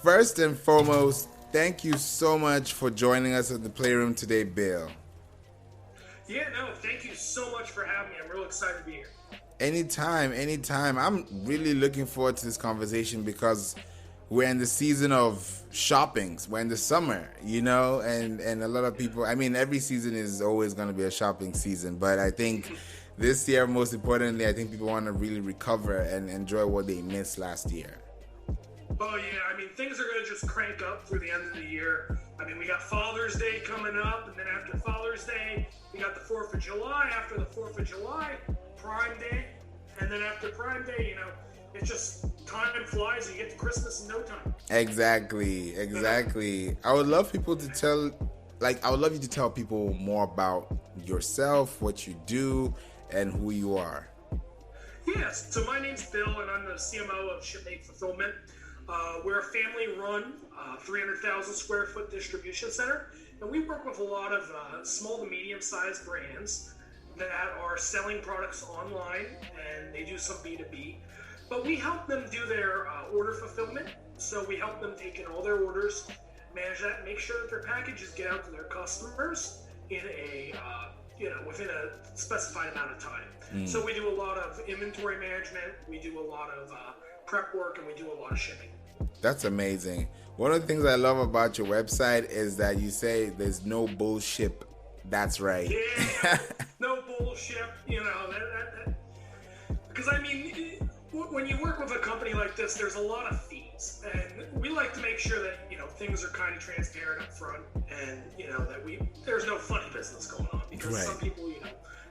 First and foremost, thank you so much for joining us at the Playroom today, Bill. Yeah, no, thank you so much for having me. I'm real excited to be here. Anytime. I'm really looking forward to this conversation because we're in the season of shoppings. We're in the summer, and a lot of people, every season is always going to be a shopping season, but I think this year, most importantly, I think people want to really recover and enjoy what they missed last year. Oh, yeah. Things are going to just crank up through the end of the year. We got Father's Day coming up, and then after Father's Day, we got the 4th of July. After the 4th of July, Prime Day. And then after Prime Day, it's just time flies and you get to Christmas in no time. Exactly. I would love you to tell people more about yourself, what you do, and who you are. Yes, so my name's Bill, and I'm the CMO of Shipmate Fulfillment. We're a family-run, 300,000 square foot distribution center, and we work with a lot of small to medium-sized brands that are selling products online, and they do some B2B. But we help them do their order fulfillment, so we help them take in all their orders, manage that, make sure that their packages get out to their customers in a within a specified amount of time. So we do a lot of inventory management, we do a lot of prep work, and we do a lot of shipping. That's amazing. One of the things I love about your website is that you say there's no bullshit. That's right. Yeah, no bullshit. Because when you work with a company like this, there's a lot of fees, and we like to make sure that things are kind of transparent up front, and that there's no funny business going on, because right. Some people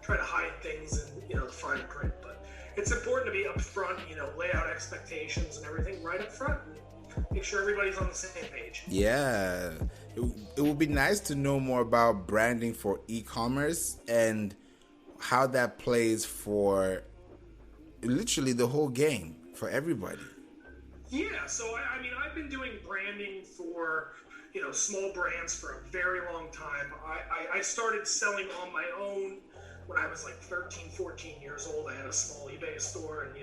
try to hide things in the fine print, but it's important to be up front, lay out expectations and everything right up front, and make sure everybody's on the same page. Yeah, it would be nice to know more about branding for e-commerce and how that plays for literally the whole game for everybody. Yeah, so I've been doing branding for small brands for a very long time. I started selling on my own when I was like 13, 14 years old. I had a small eBay store, and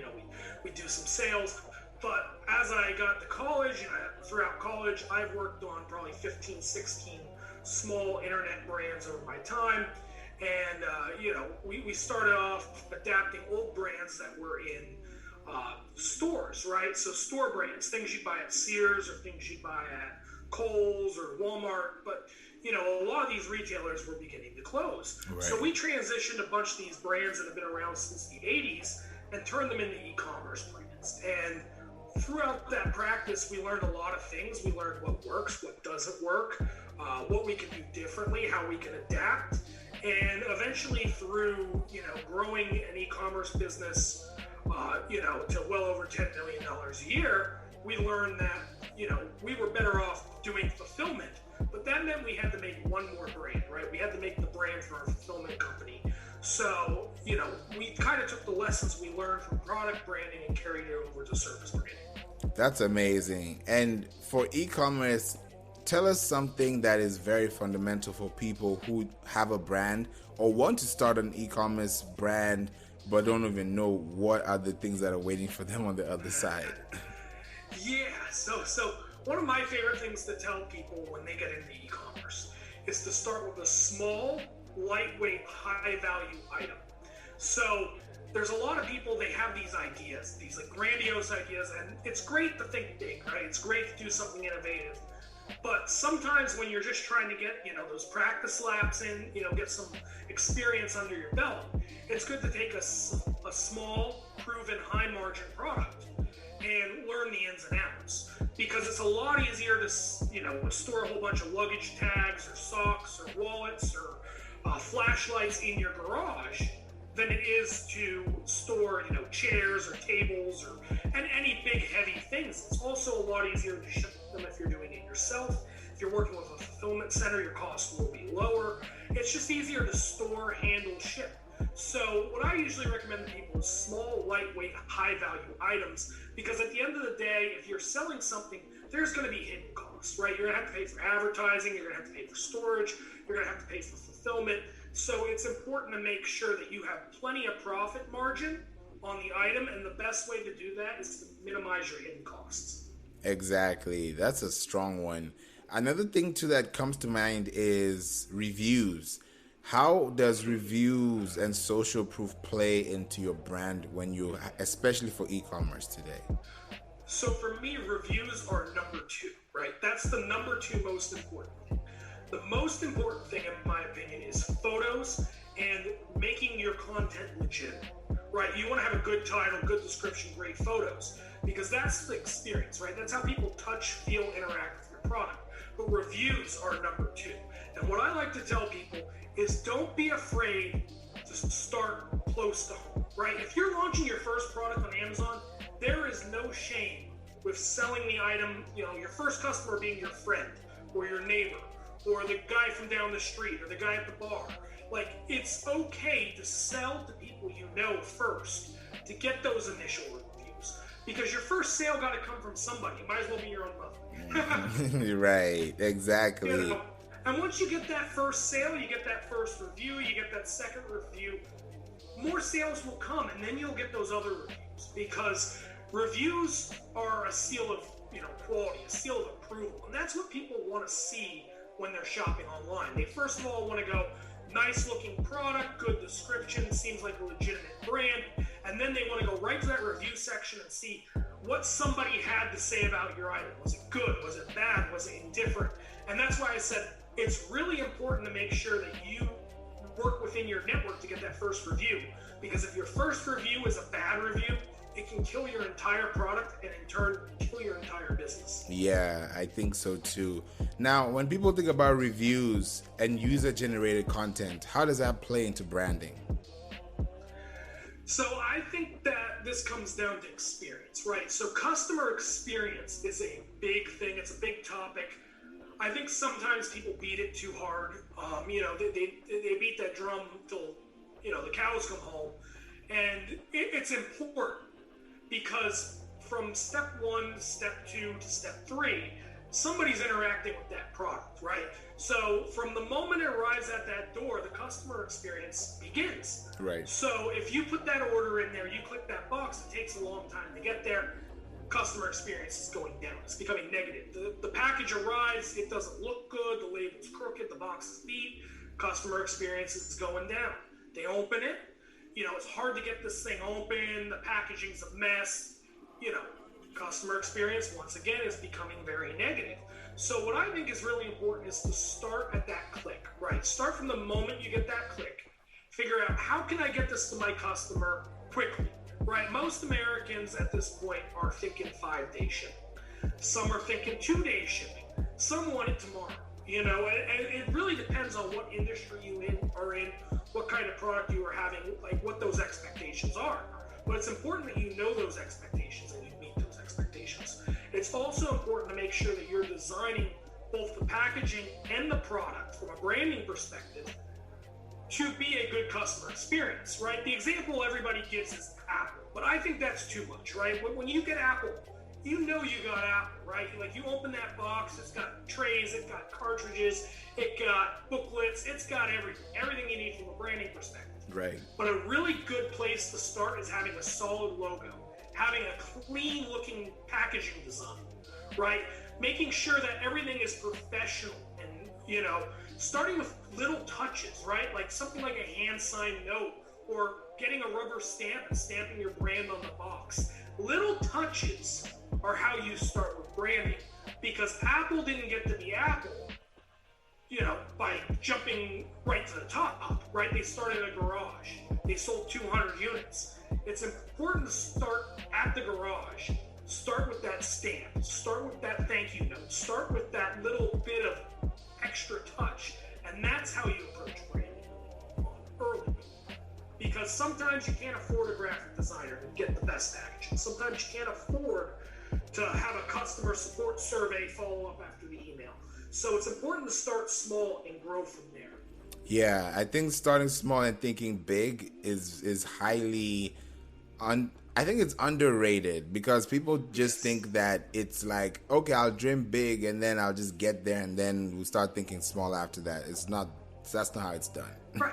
we do some sales. But as I got to college, and throughout college, I've worked on probably 15, 16 small internet brands over my time. And, we started off adapting old brands that were in stores, right? So store brands, things you'd buy at Sears or things you'd buy at Kohl's or Walmart. But, a lot of these retailers were beginning to close. Right. So we transitioned a bunch of these brands that have been around since the 80s and turned them into e-commerce brands. And throughout that practice, we learned a lot of things. We learned what works, what doesn't work, what we can do differently, how we can adapt. And eventually through, growing an e-commerce business, to well over $10 million a year, we learned that, we were better off doing fulfillment. But that meant we had to make one more brand, right? We had to make the brand for our fulfillment company. So, we kind of took the lessons we learned from product branding and carried it over to service branding. That's amazing. And for e-commerce, tell us something that is very fundamental for people who have a brand or want to start an e-commerce brand but don't even know what are the things that are waiting for them on the other side. Yeah, so one of my favorite things to tell people when they get into e-commerce is to start with a small, lightweight, high-value item. So there's a lot of people, they have these ideas, these like grandiose ideas, and it's great to think big, right? It's great to do something innovative. But sometimes when you're just trying to get, those practice laps in, get some experience under your belt, it's good to take a small, proven, high-margin product and learn the ins and outs. Because it's a lot easier to, store a whole bunch of luggage tags or socks or wallets or flashlights in your garage than it is to store, chairs or tables and any big, heavy things. It's also a lot easier to ship them if you're doing it yourself. If you're working with a fulfillment center, your cost will be lower. It's just easier to store, handle, ship. So what I usually recommend to people is small, lightweight, high-value items, because at the end of the day, if you're selling something, there's going to be hidden costs, right? You're going to have to pay for advertising, you're going to have to pay for storage, you're going to have to pay for fulfillment. So it's important to make sure that you have plenty of profit margin on the item, and the best way to do that is to minimize your hidden costs. Exactly. That's a strong one. Another thing too that comes to mind is reviews. How does reviews and social proof play into your brand when you, especially for e-commerce today? So for me, reviews are number two, right? That's the number two most important thing. The most important thing, in my opinion, is photos and making your content legit, right? You want to have a good title, good description, great photos, because that's the experience, right? That's how people touch, feel, interact with your product. But reviews are number two. And what I like to tell people is don't be afraid to start close to home, right? If you're launching your first product on Amazon, there is no shame with selling the item, your first customer being your friend or your neighbor or the guy from down the street or the guy at the bar. Like, it's okay to sell to people you know first to get those initial reviews, because your first sale got to come from somebody. It might as well be your own mother. Right, exactly. And once you get that first sale, you get that first review, you get that second review, more sales will come, and then you'll get those other reviews, because reviews are a seal of quality, a seal of approval, and that's what people want to see when they're shopping online. They first of all want to go, nice looking product, good description, seems like a legitimate brand, and then they want to go right to that review section and see what somebody had to say about your item. Was it good? Was it bad? Was it indifferent? And that's why I said it's really important to make sure that you work within your network to get that first review, because if your first review is a bad review, it can kill your entire product and in turn kill your entire business. Yeah, I think so too. Now, when people think about reviews and user-generated content, how does that play into branding? So I think that this comes down to experience, right? So customer experience is a big thing. It's a big topic. I think sometimes people beat it too hard. They beat that drum till, the cows come home. And it's important, because from step 1 to step 2 to step 3, somebody's interacting with that product, right? So from the moment it arrives at that door, the customer experience begins. Right. So if you put that order in there, you click that box, it takes a long time to get there, customer experience is going down. It's becoming negative. The package arrives, it doesn't look good, the label's crooked, the box is beat, customer experience is going down. They open it, it's hard to get this thing open, the packaging's a mess, customer experience, once again, is becoming very negative. So what I think is really important is to start at that click, right? Start from the moment you get that click. Figure out, how can I get this to my customer quickly, right? Most Americans at this point are thinking 5-day shipping. Some are thinking 2-day shipping. Some want it tomorrow, and it really depends on what industry you are in, what kind of product you are having, like what those expectations are. But it's important that you know those expectations and you meet those expectations. It's also important to make sure that you're designing both the packaging and the product from a branding perspective to be a good customer experience, right? The example everybody gives is Apple, but I think that's too much, right? When you get Apple, you got Apple, right? Like, you open that box, it's got trays, it's got cartridges, it got booklets, it's got everything you need from a branding perspective. Right. But a really good place to start is having a solid logo, having a clean looking packaging design, right? Making sure that everything is professional and, starting with little touches, right? Like something like a hand signed note, or getting a rubber stamp and stamping your brand on the box. Little touches are how you start with branding, because Apple didn't get to be Apple, by jumping right to the top, right? They started a garage. They sold 200 units. It's important to start at the garage. Start with that stamp. Start with that thank you note. Start with that little bit of extra touch. And that's how you approach branding early. Because sometimes you can't afford a graphic designer to get the best packaging. Sometimes you can't afford to have a customer support survey follow up after the email. So it's important to start small and grow from there. Yeah, I think starting small and thinking big is highly I think it's underrated, because people just think that it's like, okay, I'll dream big and then I'll just get there and then we'll start thinking small after that. That's not how it's done. Right.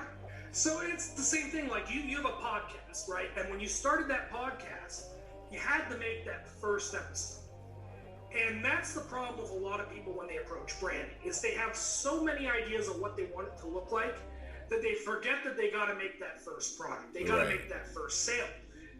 So it's the same thing, like you have a podcast, right? And when you started that podcast, you had to make that first episode. And that's the problem with a lot of people when they approach branding, is they have so many ideas of what they want it to look like that they forget that they got to make that first product. They got to make that first sale.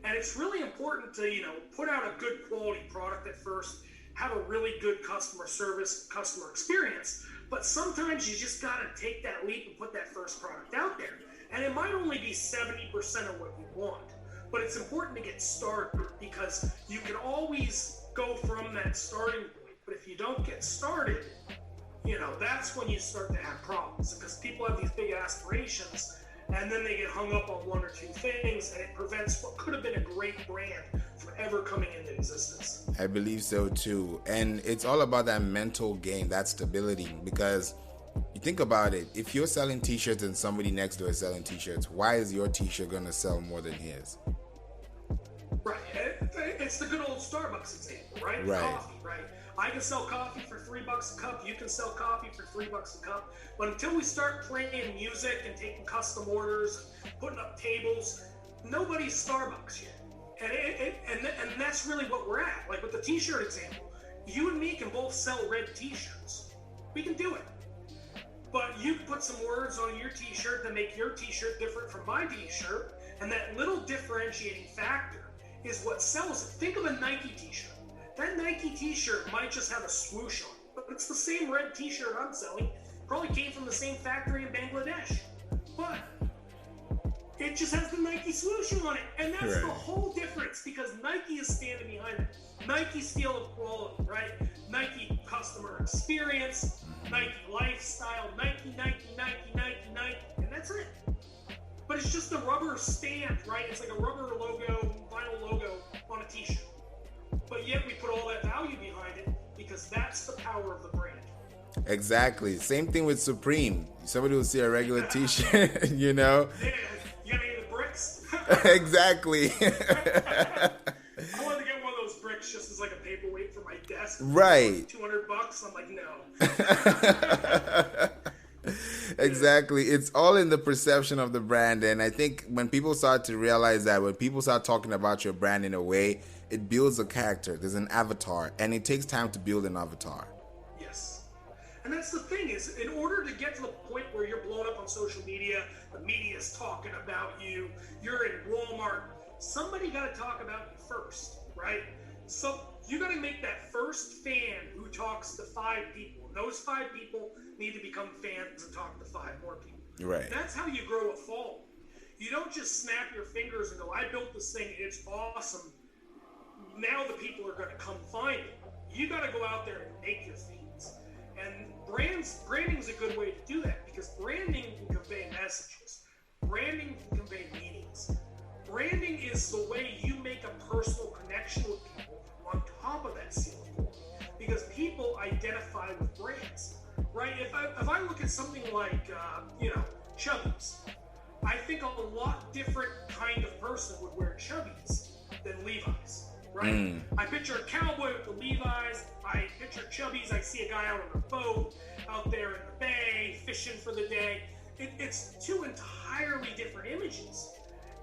And it's really important to, put out a good quality product at first, have a really good customer service, customer experience. But sometimes you just got to take that leap and put that first product out there. And it might only be 70% of what you want. But it's important to get started, because you can always go from that starting point. But if you don't get started, that's when you start to have problems, because people have these big aspirations and then they get hung up on one or two things, and it prevents what could have been a great brand from ever coming into existence. I believe so too. And it's all about that mental game, that stability, because you think about it, if you're selling t-shirts and somebody next door is selling t-shirts, why is your t-shirt going to sell more than his? Right. It's the good old Starbucks example, right? Coffee, right? I can sell coffee for $3 a cup. You can sell coffee for $3 a cup. But until we start playing music and taking custom orders, putting up tables, nobody's Starbucks yet. And that's really what we're at. Like with the t-shirt example, you and me can both sell red t-shirts. We can do it. But you put some words on your t-shirt that make your t-shirt different from my t-shirt, and that little differentiating factor is what sells it. Think of a Nike t-shirt. That Nike t-shirt might just have a swoosh on it, but it's the same red t-shirt I'm selling. Probably came from the same factory in Bangladesh. But it just has the Nike swoosh on it. And that's the whole difference, because Nike is standing behind it. Nike seal of quality, right? Nike customer experience, Nike lifestyle, Nike, and that's it. But it's just a rubber stamp, right? It's like a rubber logo, vinyl logo on a t-shirt. But yet we put all that value behind it, because that's the power of the brand. Exactly. Same thing with Supreme. Somebody will see a regular t-shirt, Yeah, you got any of the bricks? Exactly. I wanted to get one of those bricks just as like a paperweight for my desk. Right. $200. I'm like, no. Exactly. It's all in the perception of the brand. And I think when people start to realize that, when people start talking about your brand in a way, it builds a character. There's an avatar, and it takes time to build an avatar. Yes. And that's the thing, is in order to get to the point where you're blown up on social media, the media is talking about you, you're in Walmart, somebody got to talk about you first, right? So you got to make that first fan who talks to 5 people. And those 5 people need to become fans and talk to 5 more people. Right. And that's how you grow a following. You don't just snap your fingers and go, I built this thing, it's awesome. Now the people are going to come find it. You got to go out there and make your fans. And branding is a good way to do that, because branding can convey messages. Branding can convey meanings. Branding is the way you make a personal connection with people on top of that seal of quality, because people identify with brands, right? If I look at something like, Chubbies, I think a lot different kind of person would wear Chubbies than Levi's. Right? I picture a cowboy with the Levi's. I picture Chubbies. I see a guy out on a boat out there in the bay fishing for the day. It's 2 entirely different images.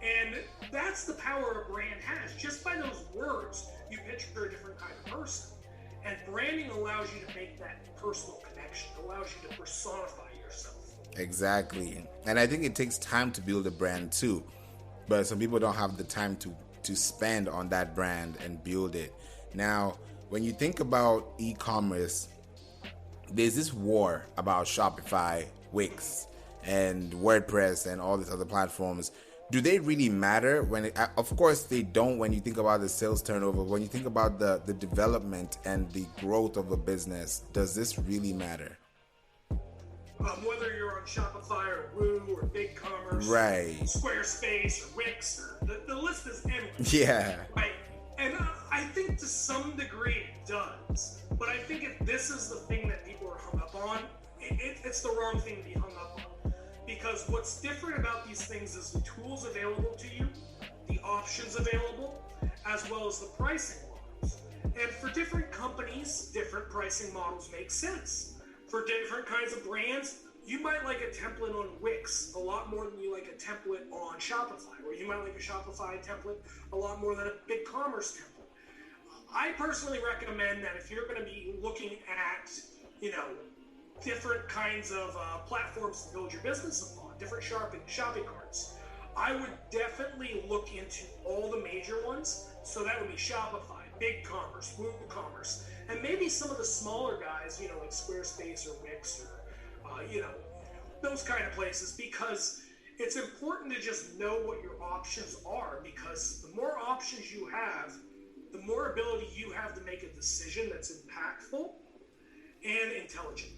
And that's the power a brand has. Just by those words, you picture a different kind of person. And branding allows you to make that personal connection. It allows you to personify yourself. Exactly. And I think it takes time to build a brand too. But some people don't have the time to spend on that brand and build it. Now, when you think about e-commerce, there's this war about Shopify, Wix, and WordPress, and all these other platforms. Do they really matter? Of course they don't when you think about the sales turnover. When you think about the development and the growth of a business, does this really matter? Whether you're on Shopify or Woo or BigCommerce, right, Squarespace or Wix, or the list is endless. Yeah. Right. And I think to some degree it does. But I think if this is the thing that people are hung up on, it's the wrong thing to be hung up on. Because what's different about these things is the tools available to you, the options available, as well as the pricing models. And for different companies, different pricing models make sense. For different kinds of brands, you might like a template on Wix a lot more than you like a template on Shopify, or you might like a Shopify template a lot more than a BigCommerce template. I personally recommend that if you're going to be looking at, different kinds of platforms to build your business upon, different shopping carts, I would definitely look into all the major ones. So that would be Shopify, BigCommerce, WooCommerce, and maybe some of the smaller guys, like Squarespace or Wix or, those kind of places, because it's important to just know what your options are, because the more options you have, the more ability you have to make a decision that's impactful and intelligent.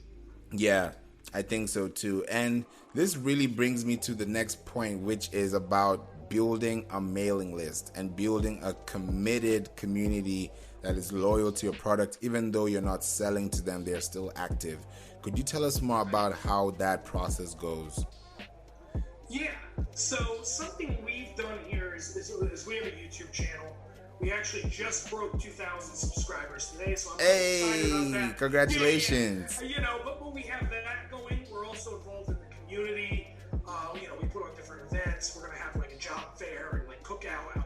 Yeah, I think so too. And this really brings me to the next point, which is about building a mailing list and building a committed community that is loyal to your product. Even though you're not selling to them, they're still active. Could you tell us more about how that process goes? Yeah, so something we've done here is we have a YouTube channel. We actually just broke 2,000 subscribers today, so I'm excited about that. Congratulations. Yeah. But we have that going. We're also involved in the community. We put on different events. We're going to have like a job fair and like cookout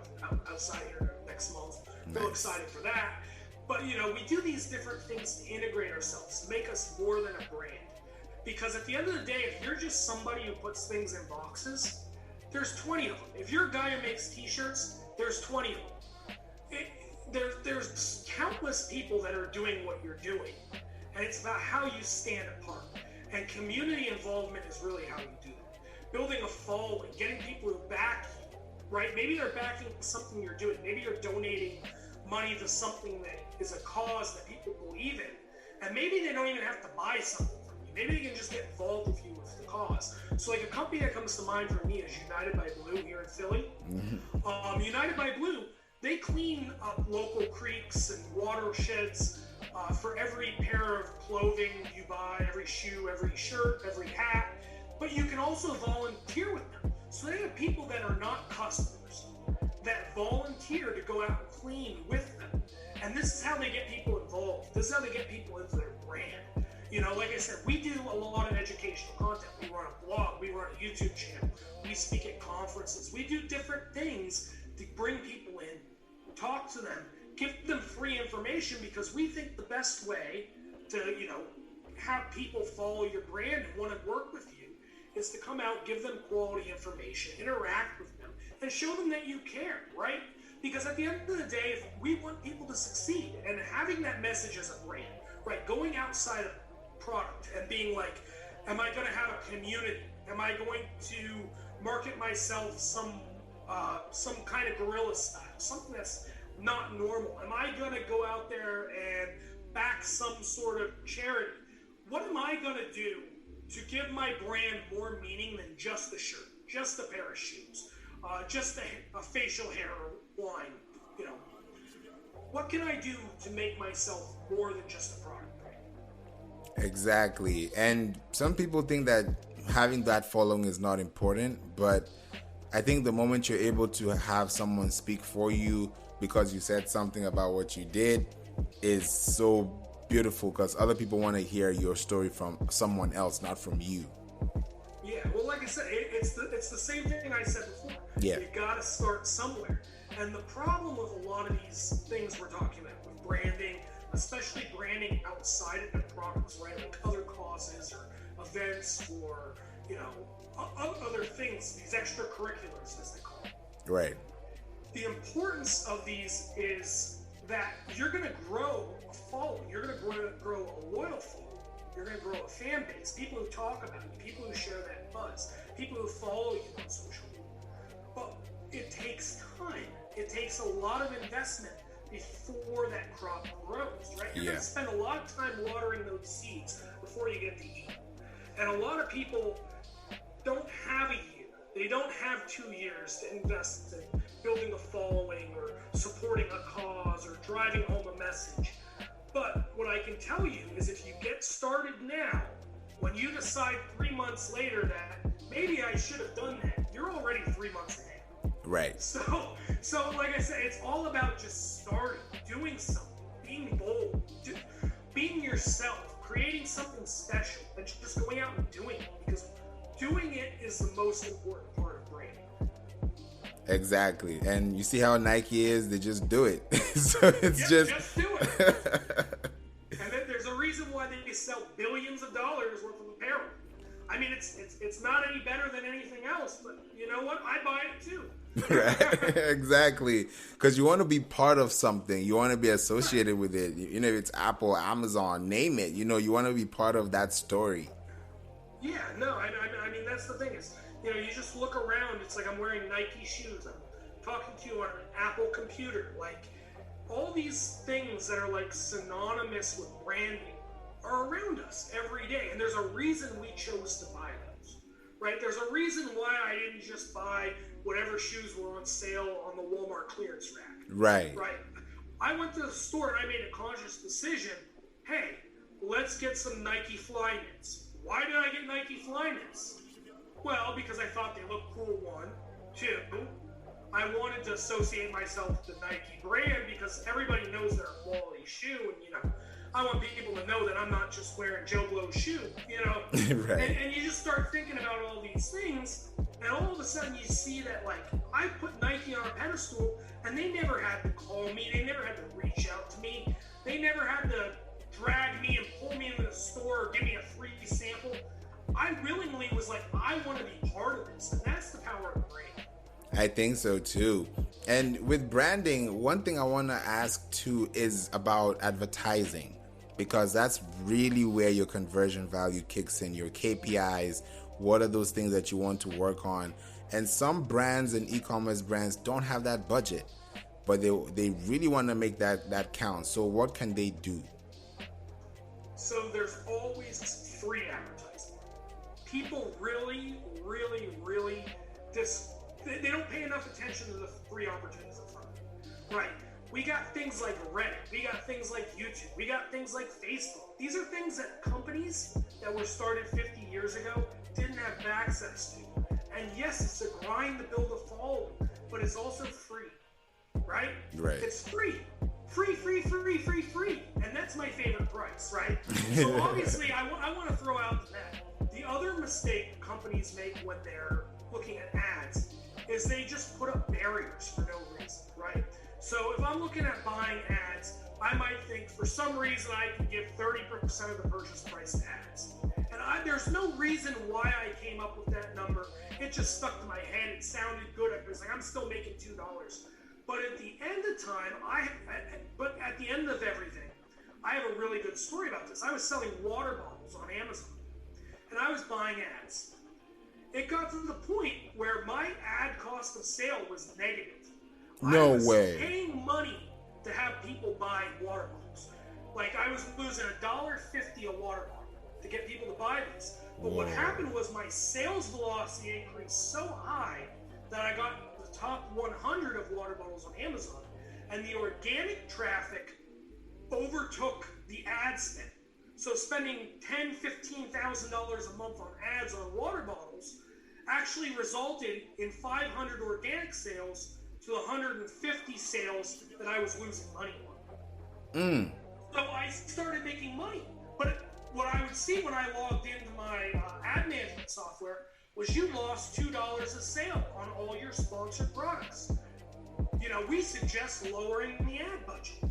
outside here next month. Nice. Real excited for that. But, we do these different things to integrate ourselves, to make us more than a brand. Because at the end of the day, if you're just somebody who puts things in boxes, there's 20 of them. If you're a guy who makes t-shirts, there's 20 of them. There's countless people that are doing what you're doing, and it's about how you stand apart. And community involvement is really how you do that. Building a following, getting people who back you, right? Maybe they're backing something you're doing. Maybe you're donating money to something that is a cause that people believe in, and maybe they don't even have to buy something from you. Maybe they can just get involved with you with the cause. So like a company that comes to mind for me is United by Blue here in Philly. United by Blue, they clean up local creeks and watersheds for every pair of clothing you buy, every shoe, every shirt, every hat. But you can also volunteer with them. So they have people that are not customers that volunteer to go out and clean with them. And this is how they get people involved. This is how they get people into their brand. Like I said, we do a lot of educational content. We run a blog, we run a YouTube channel, we speak at conferences. We do different things to bring people in, talk to them, give them free information, because we think the best way to, have people follow your brand and want to work with you is to come out, give them quality information, interact with them, and show them that you care, right? Because at the end of the day, if we want people to succeed, and having that message as a brand, right, going outside of product and being like, am I going to have a community? Am I going to market myself some kind of guerrilla style, something that's not normal? Am I going to go out there and back some sort of charity? What am I going to do to give my brand more meaning than just a shirt, just a pair of shoes, just a facial hair line? What can I do to make myself more than just a product brand? Exactly. And some people think that having that following is not important, but I think the moment you're able to have someone speak for you because you said something about what you did is so beautiful, because other people want to hear your story from someone else, not from you. Yeah, well, like I said, it's the same thing I said before. Yeah. You got to start somewhere. And the problem with a lot of these things we're talking about with branding, especially branding outside of the products, right? Like other causes or events or, other things, these extracurriculars, as they call them. Right. The importance of these is that you're going to grow a following. You're going to grow a loyal following. You're going to grow a fan base. People who talk about you, people who share that buzz, people who follow you on social media. But it takes time. It takes a lot of investment before that crop grows, right? You're going to spend a lot of time watering those seeds before you get to eat. And a lot of people don't have a year. They don't have 2 years to invest in building a following or supporting a cause or driving home a message. But what I can tell you is if you get started now, when you decide 3 months later that maybe I should have done that, you're already 3 months ahead. Right. So like I said, it's all about just starting, doing something, being bold, being yourself, creating something special, and just going out and doing it, because doing it is the most important part of branding. Exactly. And you see how Nike is, they just do it. So it's just do it. And then there's a reason why they sell billions of dollars worth of apparel. I mean, it's not any better than anything else, but you know what? I buy it too. Right. Exactly. Because you want to be part of something. You want to be associated with it. You know, it's Apple, Amazon, name it. You know, you want to be part of that story. Yeah, no, I mean, that's the thing is, you know, you just look around. It's like I'm wearing Nike shoes. I'm talking to you on an Apple computer. Like, all these things that are like synonymous with branding are around us every day. And there's a reason we chose to buy those, right? There's a reason why I didn't just buy whatever shoes were on sale on the Walmart clearance rack. Right. Right. I went to the store and I made a conscious decision. Hey, let's get some Nike Flyknits. Why did I get Nike Flyknits? Well, because I thought they looked cool, one. Two, I wanted to associate myself with the Nike brand because everybody knows they're a quality shoe, and you know, I want people to know that I'm not just wearing Joe Blow's shoe, you know. Right. And you just start thinking about all these things, and all of a sudden you see that, like, I put Nike on a pedestal, and they never had to call me, they never had to reach out to me, they never had to drag me and pull me into the store or give me a free sample. I willingly was like, I want to be part of this, and that's the power of brand. I think so too. And with branding, one thing I want to ask too is about advertising, because that's really where your conversion value kicks in, your KPIs. What are those things that you want to work on? And some brands and e-commerce brands don't have that budget, but they really want to make that count. So what can they do? So there's always free advertising. People really they don't pay enough attention to the free opportunities in front of them. Right. We got things like Reddit. We got things like YouTube. We got things like Facebook. These are things that companies that were started 50 years ago didn't have access to. And yes, it's a grind to build a following, but it's also free. Right? Right. It's free. Free. And that's my favorite price, right? So obviously, I want to throw out that. The other mistake companies make when they're looking at ads is they just put up barriers for no reason, right? So if I'm looking at buying ads, I might think for some reason I can give 30% of the purchase price to ads. And there's no reason why I came up with that number. It just stuck to my head. It sounded good. I was like, I'm still making $2. But at the end of time, but at the end of everything, I have a really good story about this. I was selling water bottles on Amazon, and I was buying ads. It got to the point where my ad cost of sale was negative. No I was way. Paying money to have people buy water bottles. Like, I was losing $1.50 a water bottle to get people to buy these. But what happened was my sales velocity increased so high that I got the top 100 of water bottles on Amazon, and the organic traffic overtook the ad spend. So spending $10,000, $15,000 a month on ads on water bottles actually resulted in 500 organic sales to 150 sales that I was losing money on. So I started making money. But what I would see when I logged into my ad management software was you lost $2 a sale on all your sponsored products. You know, we suggest lowering the ad budget.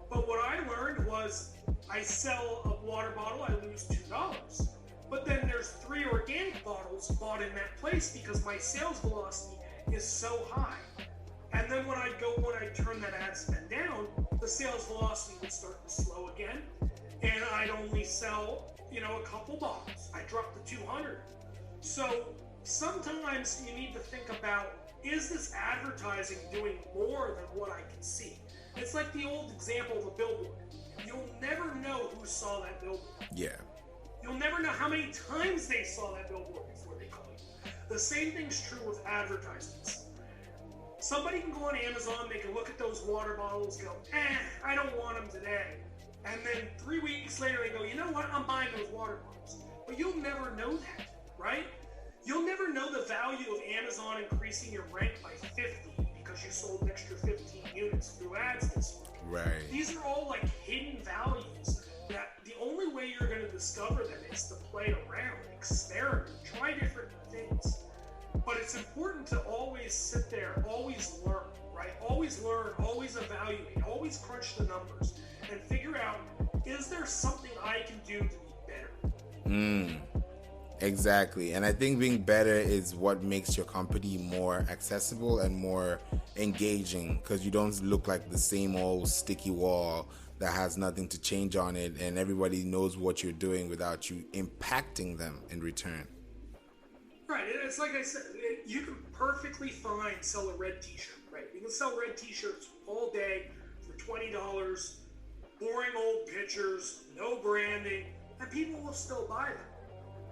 But what I learned was I sell a water bottle, I lose $2. But then there's 3 organic bottles bought in that place because my sales velocity is so high. And then when I turn that ad spend down, the sales velocity would start to slow again. And I'd only sell, a couple bottles. I dropped to 200. So sometimes you need to think about, is this advertising doing more than what I can see? It's like the old example of a billboard. You'll never know who saw that billboard. Yeah. You'll never know how many times they saw that billboard before they call you. The same thing's true with advertisements. Somebody can go on Amazon, they can look at those water bottles, go, I don't want them today. And then 3 weeks later they go, you know what, I'm buying those water bottles. But you'll never know that, right? You'll never know the value of Amazon increasing your rank by 50 because you sold an extra 15 units through ads this week. Right. These are all like hidden values that the only way you're going to discover them is to play around, experiment, try different things. But it's important to always sit there, always learn, right? Always learn, always evaluate, always crunch the numbers and figure out, is there something I can do to be better? Exactly. And I think being better is what makes your company more accessible and more engaging, because you don't look like the same old sticky wall that has nothing to change on it, and everybody knows what you're doing without you impacting them in return. Right. It's like I said, you can perfectly fine sell a red t-shirt, right? You can sell red t-shirts all day for $20, boring old pictures, no branding, and people will still buy them.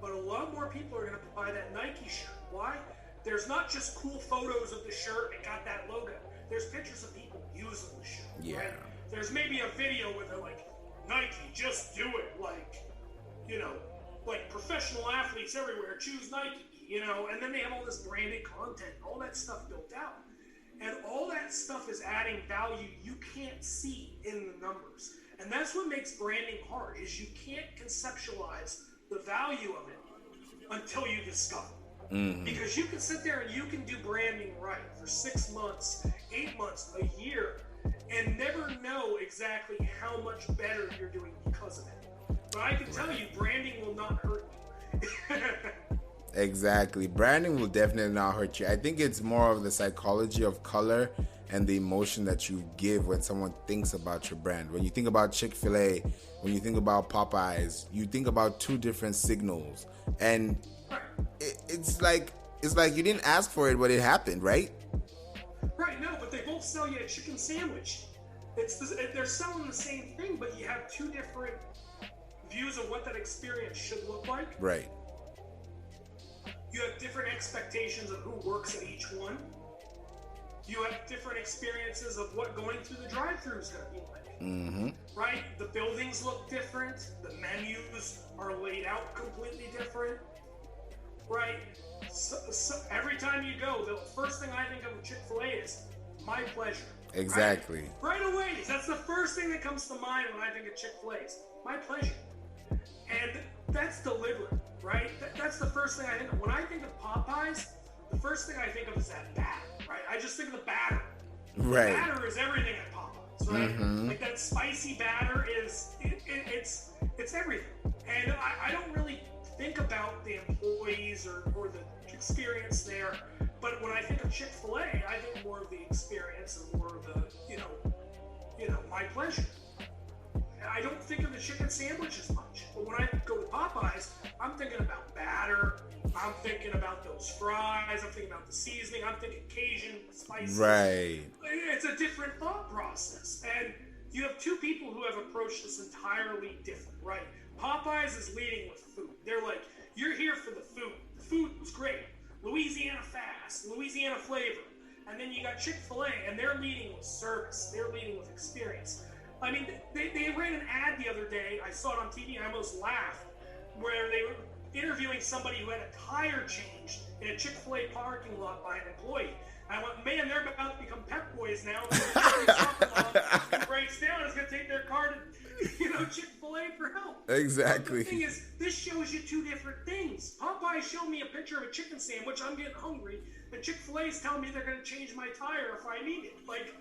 But a lot more people are going to buy that Nike shirt. Why? There's not just cool photos of the shirt and got that logo. There's pictures of people using the shirt. Yeah. Right? There's maybe a video where they're like, Nike, just do it. Like, you know, like professional athletes everywhere choose Nike, you know, and then they have all this branded content, all that stuff built out. And all that stuff is adding value you can't see in the numbers. And that's what makes branding hard, is you can't conceptualize the value of it until you discover. Because you can sit there and you can do branding right for 6 months, 8 months, a year, and never know exactly how much better you're doing because of it. But I can tell you, branding will not hurt you. Exactly. Branding will definitely not hurt you. I think it's more of the psychology of color and the emotion that you give when someone thinks about your brand. When you think about Chick-fil-A, when you think about Popeyes, you think about two different signals. And it's like you didn't ask for it, but it happened, right? Right, no, but they both sell you a chicken sandwich. They're selling the same thing, but you have two different views of what that experience should look like. Right. You have different expectations of who works at each one. You have different experiences of what going through the drive-thru is going to be like. Right? The buildings look different. The menus are laid out completely different. Right? So every time you go, the first thing I think of Chick-fil-A is my pleasure. Exactly. Right away. That's the first thing that comes to mind when I think of Chick-fil-A is my pleasure. And that's deliberate, right? That's the first thing I think of. When I think of Popeyes, the first thing I think of is that batter, right? I just think of the batter. Right. The batter is everything at Popeyes, right? Like that spicy batter is, it's everything. And I don't really think about the employees or the experience there. But when I think of Chick-fil-A, I think more of the experience and more of the, you know, my pleasure. I don't think of the chicken sandwich as much. But when I go to Popeyes, I'm thinking about batter. I'm thinking about those fries. I'm thinking about the seasoning. I'm thinking Cajun, spicy. Right. It's a different thought process. And you have two people who have approached this entirely different, right? Popeyes is leading with food. They're like, you're here for the food. The food was great. Louisiana fast, Louisiana flavor. And then you got Chick-fil-A, and they're leading with service. They're leading with experience. I mean, they ran an ad the other day. I saw it on TV. I almost laughed, where they were interviewing somebody who had a tire changed in a Chick-fil-A parking lot by an employee. I went, man, they're about to become Pep Boys now. Who breaks down is going to take their car to, Chick-fil-A for help. Exactly. But the thing is, this shows you two different things. Popeye showed me a picture of a chicken sandwich. I'm getting hungry. And Chick-fil-A is telling me they're going to change my tire if I need it. Like,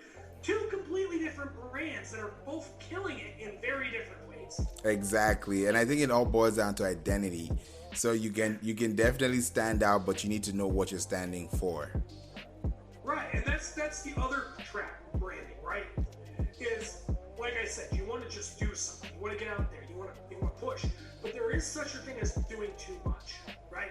two completely different brands that are both killing it in very different ways. Exactly. And I think it all boils down to identity. So you can definitely stand out, but you need to know what you're standing for. Right, and that's the other track, branding, right? Is, like I said, you want to just do something. You want to get out there. You want to push. But there is such a thing as doing too much, right?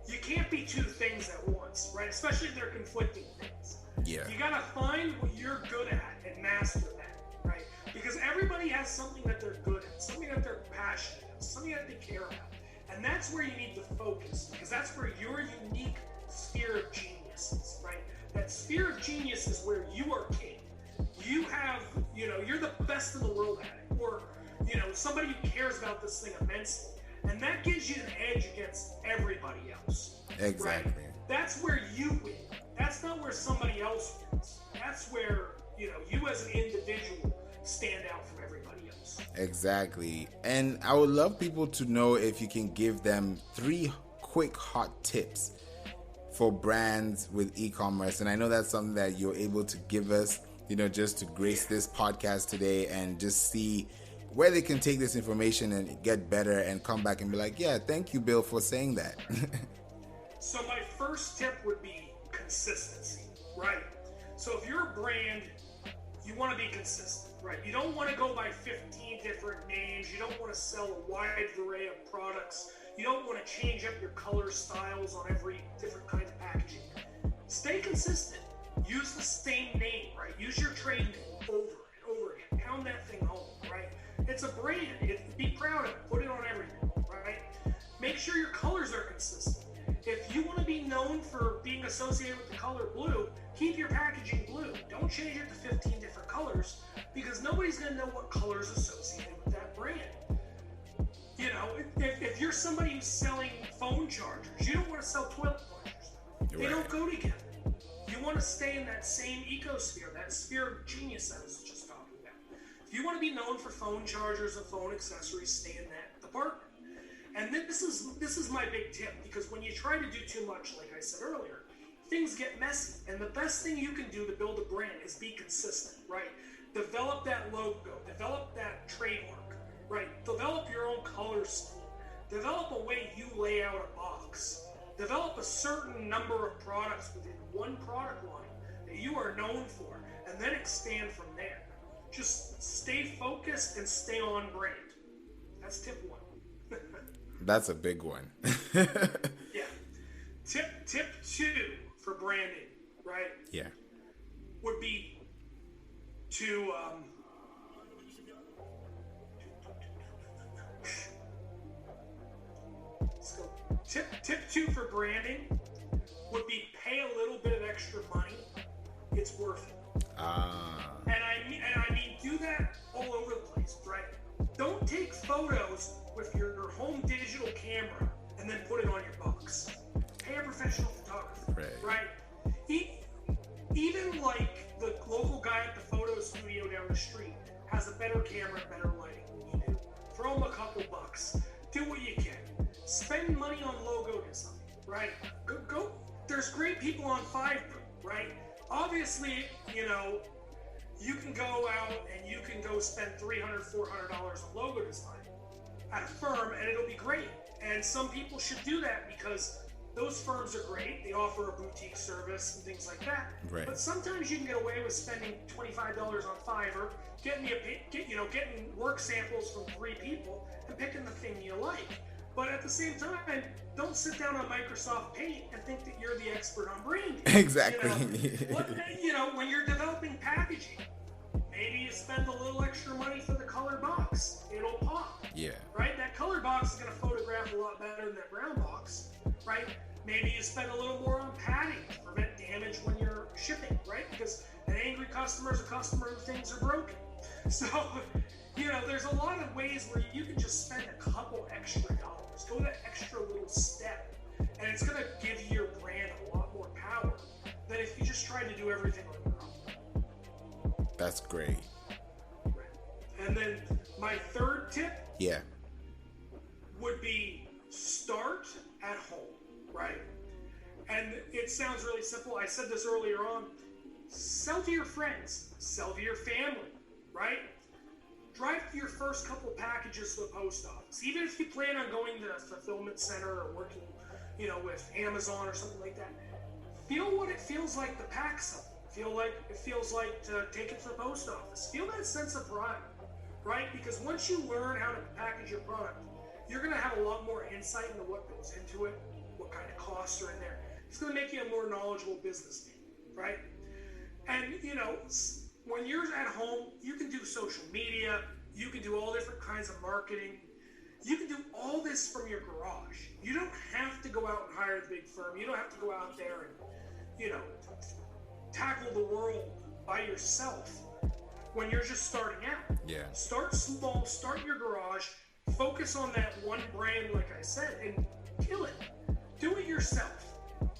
You can't be two things at once, right? Especially if they're conflicting things. Yeah. You gotta find what you're good at and master that, right? Because everybody has something that they're good at, something that they're passionate about, something that they care about. And that's where you need to focus, because that's where your unique sphere of genius is, right? That sphere of genius is where you are king. You have, you're the best in the world at it. Or, somebody who cares about this thing immensely. And that gives you an edge against everybody else. Exactly. Right? That's where you win. That's not where somebody else wins. That's where, you as an individual stand out from everybody else. Exactly. And I would love people to know if you can give them 3 quick hot tips for brands with e-commerce? And I know that's something that you're able to give us, just to grace this podcast today and just see where they can take this information and get better and come back and be like, yeah, thank you, Bill, for saying that. So my first tip would be consistency, right? So if you're a brand, you want to be consistent, right? You don't want to go by 15 different names. You don't want to sell a wide array of products. You don't want to change up your color styles on every different kind of packaging. Stay consistent. Use the same name, right? Use your trade name over and over again. Pound that thing home, right? It's a brand. Be proud of it. Put it on everything, right? Make sure your colors are consistent. If you want to be known for being associated with the color blue, keep your packaging blue. Don't change it to 15 different colors, because nobody's going to know what color is associated with that brand. If you're somebody who's selling phone chargers, you don't want to sell toilet plungers. They don't go together. You want to stay in that same ecosphere, that sphere of genius that I was just talking about. If you want to be known for phone chargers and phone accessories, stay in that department. And this is my big tip, because when you try to do too much, like I said earlier, things get messy. And the best thing you can do to build a brand is be consistent, right? Develop that logo, develop that trademark, right? Develop your own color scheme. Develop a way you lay out a box. Develop a certain number of products within one product line that you are known for, and then expand from there. Just stay focused and stay on brand. That's tip one. That's a big one. Yeah. Tip two for branding, right? Yeah. Would be to so tip two for branding would be pay a little bit of extra money. It's worth it. And I mean do that all over the place, right? Don't take photos with your home digital camera and then put it on your box. Pay a professional photographer, right? Even like the local guy at the photo studio down the street has a better camera, better lighting than you do. Throw him a couple bucks. Do what you can. Spend money on logo design, right? Go. There's great people on Fiverr, right? Obviously, you can go out and you can go spend $300, $400 on logo design at a firm, and it'll be great. And some people should do that because those firms are great. They offer a boutique service and things like that. Right. But sometimes you can get away with spending $25 on Fiverr, getting work samples from 3 people, and picking the thing you like. But at the same time, don't sit down on Microsoft Paint and think that you're the expert on branding. Exactly. When you're developing packaging, maybe you spend a little extra money for the color box. It'll pop. Yeah. Right? That color box is going to photograph a lot better than that brown box. Right? Maybe you spend a little more on padding to prevent damage when you're shipping. Right? Because an angry customer is a customer who things are broken. So, there's a lot of ways where you can just spend a couple extra dollars. Go that extra little step. And it's going to give your brand a lot more power than if you just try to do everything on your own. That's great. Right. And then my third tip would be start at home, right? And it sounds really simple. I said this earlier on. Sell to your friends. Sell to your family, right? Drive your first couple packages to the post office. Even if you plan on going to a fulfillment center or working, with Amazon or something like that. Feel what it feels like to pack something. It feels like to take it to the post office. Feel that sense of pride, right? Because once you learn how to package your product, you're going to have a lot more insight into what goes into it, what kind of costs are in there. It's going to make you a more knowledgeable businessman, right? And, when you're at home, you can do social media, you can do all different kinds of marketing. You can do all this from your garage. You don't have to go out and hire the big firm. You don't have to go out there and, tackle the world by yourself when you're just starting out. Yeah. Start small, start your garage, focus on that one brand, like I said, and kill it. Do it yourself.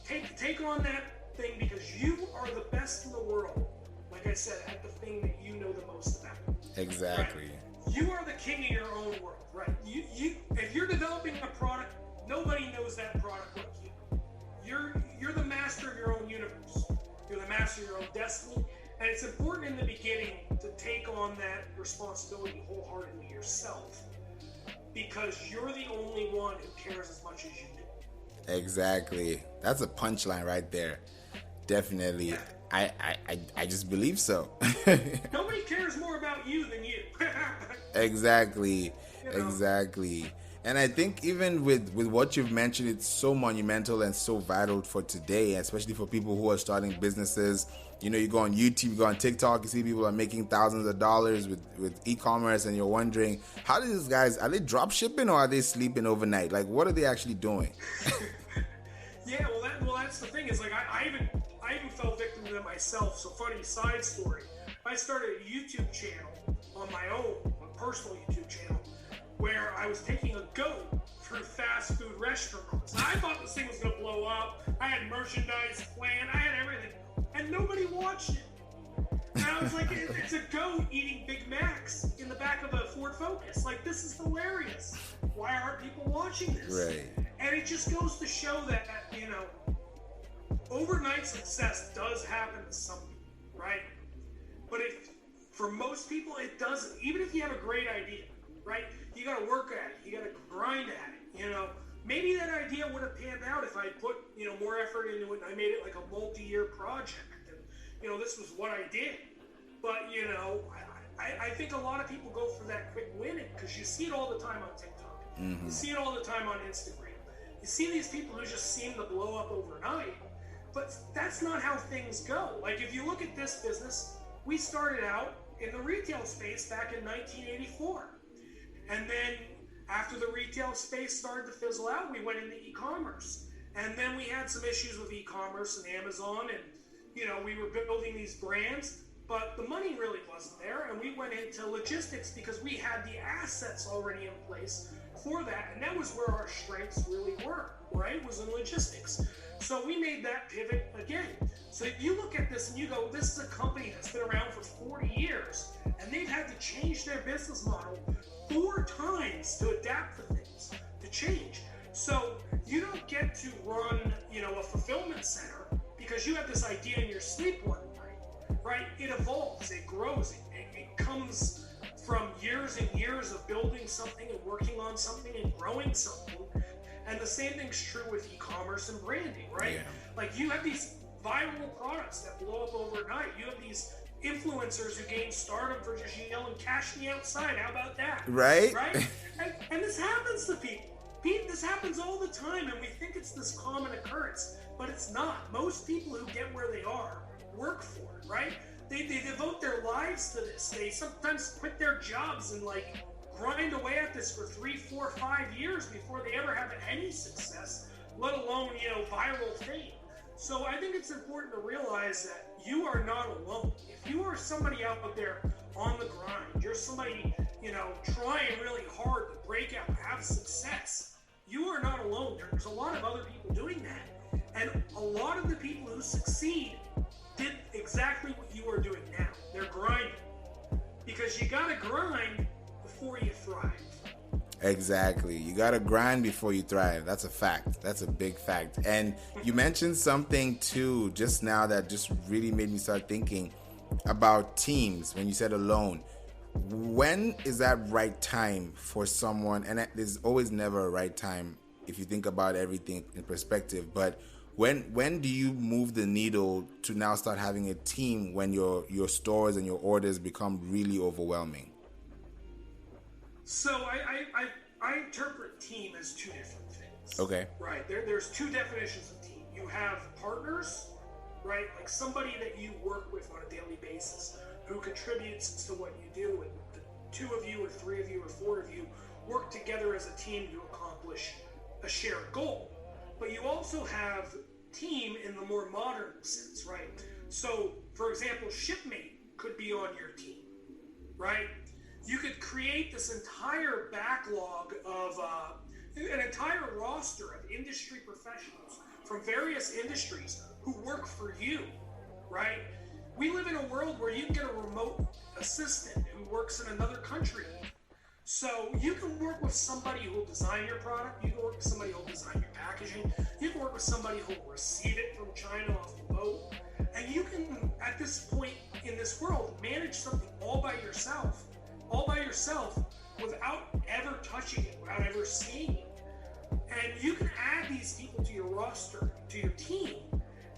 Take on that thing because you are the best in the world, like I said, at the thing that you know the most about. Exactly. Right? You are the king of your own world, right? If you're developing a product, nobody knows that product like you. You're the master your own destiny. And it's important in the beginning to take on that responsibility wholeheartedly yourself, because you're the only one who cares as much as you do. Exactly. That's a punchline right there. Definitely. Yeah. I just believe so. Nobody cares more about you than you. Exactly. You know? Exactly. And I think even with what you've mentioned, it's so monumental and so vital for today, especially for people who are starting businesses. You know, you go on YouTube, you go on TikTok, you see people are making thousands of dollars with e-commerce, and you're wondering, how do these guys, are they drop shipping or are they sleeping overnight? Like, what are they actually doing? Yeah, well, that's the thing, is like, I even fell victim to that myself. So funny side story. I started a YouTube channel on my own, a personal YouTube channel, where I was taking a goat through fast food restaurants. I thought this thing was going to blow up. I had merchandise planned. I had everything. And nobody watched it. And I was like, it's a goat eating Big Macs in the back of a Ford Focus. Like, this is hilarious. Why aren't people watching this? Right. And it just goes to show that, you know, overnight success does happen to some people, right? But for most people, it doesn't. Even if you have a great idea, right? You got to work at it. You got to grind at it. You know, maybe that idea would have panned out if I put, you know, more effort into it and I made it like a multi-year project. And, you know, this was what I did. But, you know, I think a lot of people go for that quick win because you see it all the time on TikTok. Mm-hmm. You see it all the time on Instagram. You see these people who just seem to blow up overnight. But that's not how things go. Like, if you look at this business, we started out in the retail space back in 1984. And then after the retail space started to fizzle out, we went into e-commerce. And then we had some issues with e-commerce and Amazon, and, you know, we were building these brands, but the money really wasn't there. And we went into logistics because we had the assets already in place for that. And that was where our strengths really were, right? Was in logistics. So we made that pivot again. So you look at this and you go, this is a company that's been around for 40 years, and they've had to change their business model 4 times to adapt to things, to change. So you don't get to run, you know, a fulfillment center because you have this idea in your sleep one night, right? It evolves, it grows, it comes from years and years of building something and working on something and growing something. And the same thing's true with e-commerce and branding, right? Yeah. Like, you have these viral products that blow up overnight. You have these influencers who gain stardom for just yelling, "Cash me outside." How about that? Right? Right? And this happens to people. This happens all the time, and we think it's this common occurrence, but it's not. Most people who get where they are work for it, right? They devote their lives to this. They sometimes quit their jobs and, like, grind away at this for 3, 4, 5 years before they ever have any success, let alone, you know, viral fame. So I think it's important to realize that you are not alone. If you are somebody out there on the grind, you're somebody, you know, trying really hard to break out, have success, you are not alone. There's a lot of other people doing that. And a lot of the people who succeed did exactly what you are doing now. They're grinding. Because you gotta grind before you thrive. Exactly. You got to grind before you thrive. That's a fact. That's a big fact. And you mentioned something too just now that just really made me start thinking about teams when you said alone. When is that right time for someone? And there's always never a right time if you think about everything in perspective. But when do you move the needle to now start having a team when your stores and your orders become really overwhelming? So I interpret team as 2 different things. Okay. Right. There's 2 definitions of team. You have partners, right? Like somebody that you work with on a daily basis who contributes to what you do, and the 2 of you or 3 of you or 4 of you work together as a team to accomplish a shared goal. But you also have team in the more modern sense, right? So, for example, Shipmate could be on your team, right? You could create this entire backlog of an entire roster of industry professionals from various industries who work for you, right? We live in a world where you can get a remote assistant who works in another country. So you can work with somebody who will design your product. You can work with somebody who'll design your packaging. You can work with somebody who'll receive it from China off the boat. And you can, at this point in this world, manage something all by yourself without ever touching it, without ever seeing it. And you can add these people to your roster, to your team,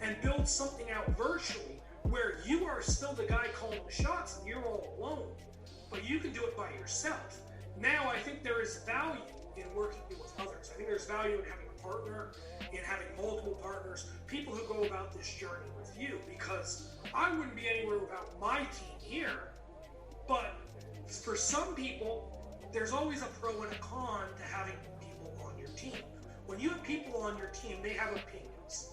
and build something out virtually where you are still the guy calling the shots and you're all alone, but you can do it by yourself. Now, I think there is value in working with others. I think there's value in having a partner, in having multiple partners, people who go about this journey with you, because I wouldn't be anywhere without my team here. But for some people, there's always a pro and a con to having people on your team. When you have people on your team, they have opinions.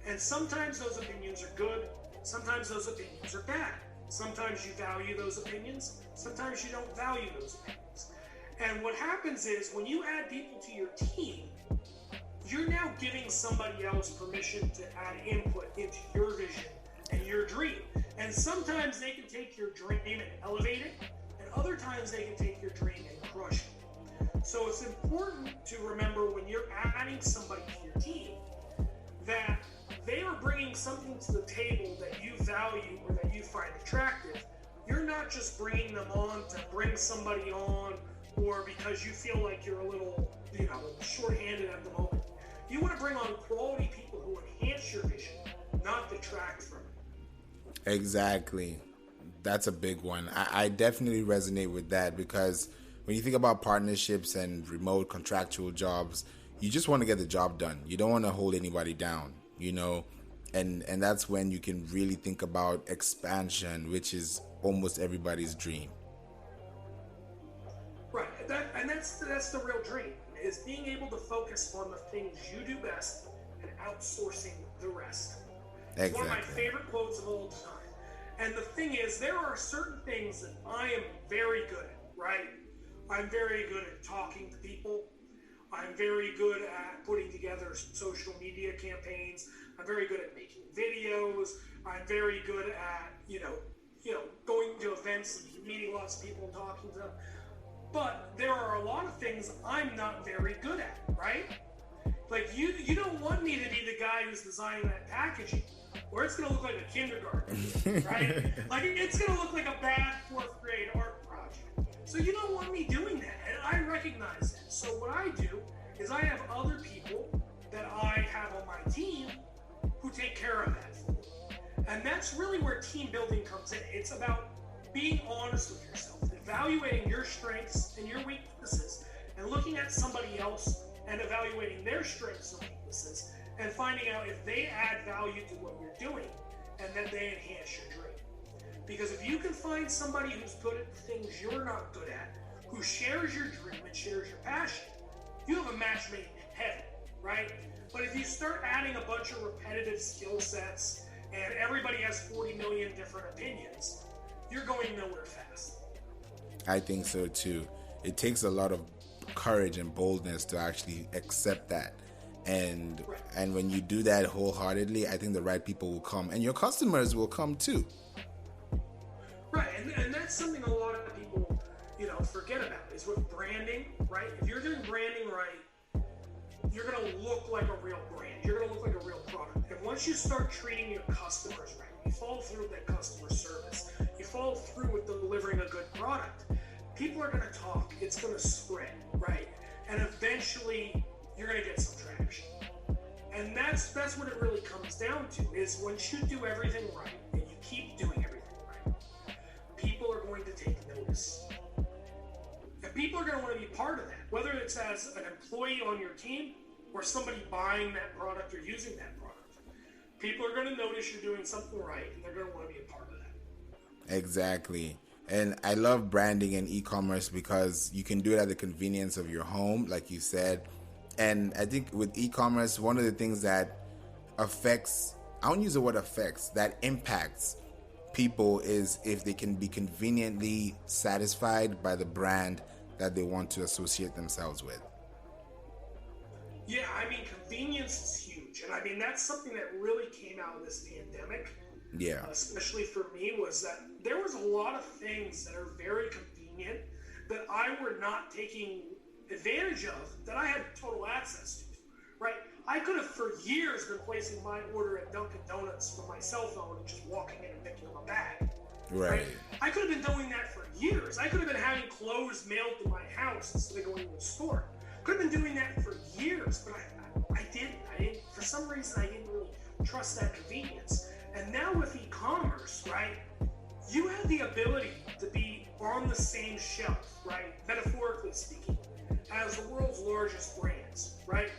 And sometimes those opinions are good, sometimes those opinions are bad. Sometimes you value those opinions, sometimes you don't value those opinions. And what happens is when you add people to your team, you're now giving somebody else permission to add input into your vision and your dream. And sometimes they can take your dream and elevate it, and other times they can take your dream and crush it. So it's important to remember when you're adding somebody to your team that they are bringing something to the table that you value or that you find attractive. You're not just bringing them on to bring somebody on or because you feel like you're a little, short-handed at the moment. You want to bring on quality people who enhance your vision, not detract from it. Exactly. That's a big one. I definitely resonate with that because when you think about partnerships and remote contractual jobs, you just want to get the job done. You don't want to hold anybody down, and that's when you can really think about expansion, which is almost everybody's dream. Right, and that's the real dream, is being able to focus on the things you do best and outsourcing the rest. It's Exactly. one of my favorite quotes of all time. And the thing is, there are certain things that I am very good at, right? I'm very good at talking to people. I'm very good at putting together social media campaigns. I'm very good at making videos. I'm very good at, going to events and meeting lots of people and talking to them. But there are a lot of things I'm not very good at, right? Like you don't want me to be the guy who's designing that packaging, or it's going to look like a kindergarten, right? Like it's going to look like a bad 4th grade art project. So you don't want me doing that, and I recognize that. So what I do is I have other people that I have on my team who take care of that for me. And that's really where team building comes in. It's about being honest with yourself, evaluating your strengths and your weaknesses, and looking at somebody else and evaluating their strengths and weaknesses, and finding out if they add value to what you're doing and that they enhance your dream. Because if you can find somebody who's good at the things you're not good at, who shares your dream and shares your passion, you have a match made in heaven, right? But if you start adding a bunch of repetitive skill sets and everybody has 40 million different opinions, you're going nowhere fast. I think so too. It takes a lot of courage and boldness to actually accept that. And Right. and when you do that wholeheartedly, I think the right people will come and your customers will come too. Right, and that's something a lot of people, forget about, is with branding, right? If you're doing branding right, you're going to look like a real brand. You're going to look like a real product. And once you start treating your customers right, you follow through with that customer service, you follow through with delivering a good product, people are going to talk. It's going to spread, right? And eventually, you're going to get some traction. And that's what it really comes down to, is once you do everything right, and you keep doing everything right, people are going to take notice. And people are going to want to be part of that, whether it's as an employee on your team or somebody buying that product or using that product. People are going to notice you're doing something right, and they're going to want to be a part of that. Exactly. And I love branding and e-commerce because you can do it at the convenience of your home, like you said. And I think with e-commerce, one of the things that affects, I don't use the word affects, that impacts people is if they can be conveniently satisfied by the brand that they want to associate themselves with. Yeah, convenience is huge. And that's something that really came out of this pandemic. Yeah. Especially for me, was that there was a lot of things that are very convenient that I were not taking advantage of that I had total access to, right? I could have for years been placing my order at Dunkin' Donuts from my cell phone and just walking in and picking up a bag. Right. I could have been doing that for years. I could have been having clothes mailed to my house instead of going to the store. Could have been doing that for years, but I didn't. For some reason, I didn't really trust that convenience. And now with e-commerce, right, you have the ability to be on the same shelf, right, metaphorically speaking, as the world's largest brands, right?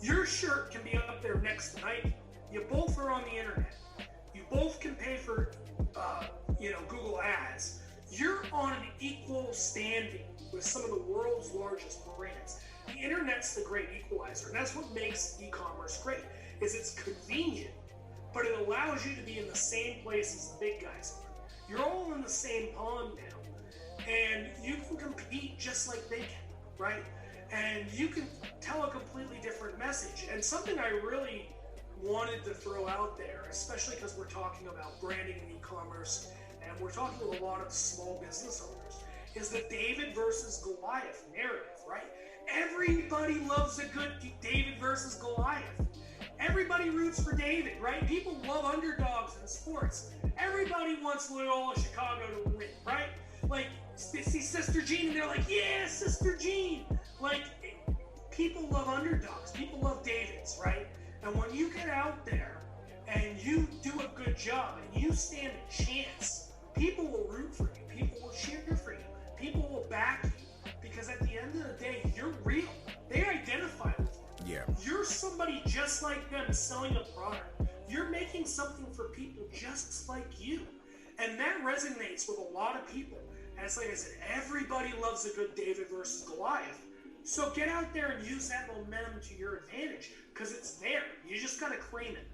Your shirt can be up there next to Nike. You both are on the internet. You both can pay for, Google ads. You're on an equal standing with some of the world's largest brands. The internet's the great equalizer, and that's what makes e-commerce great. Is it's convenient, but it allows you to be in the same place as the big guys are. You're all in the same pond now, and you can compete just like they can, right? And you can tell a completely different message. And something I really wanted to throw out there, especially because we're talking about branding and e-commerce, and we're talking to a lot of small business owners, is the David versus Goliath narrative, right? Everybody loves a good David versus Goliath. Everybody roots for David, right? People love underdogs in sports. Everybody wants Loyola Chicago to win, right? Like, they see Sister Jean and they're like, yeah, Sister Jean. Like, people love underdogs. People love Davids, right? And when you get out there and you do a good job and you stand a chance, people will root for you. People will cheer for you. People will back you. Because at the end of the day, you're real. They identify with you. Yeah. You're somebody just like them selling a product. You're making something for people just like you. And that resonates with a lot of people. And it's like I said, everybody loves a good David versus Goliath. So get out there and use that momentum to your advantage because it's there. You just got to claim it.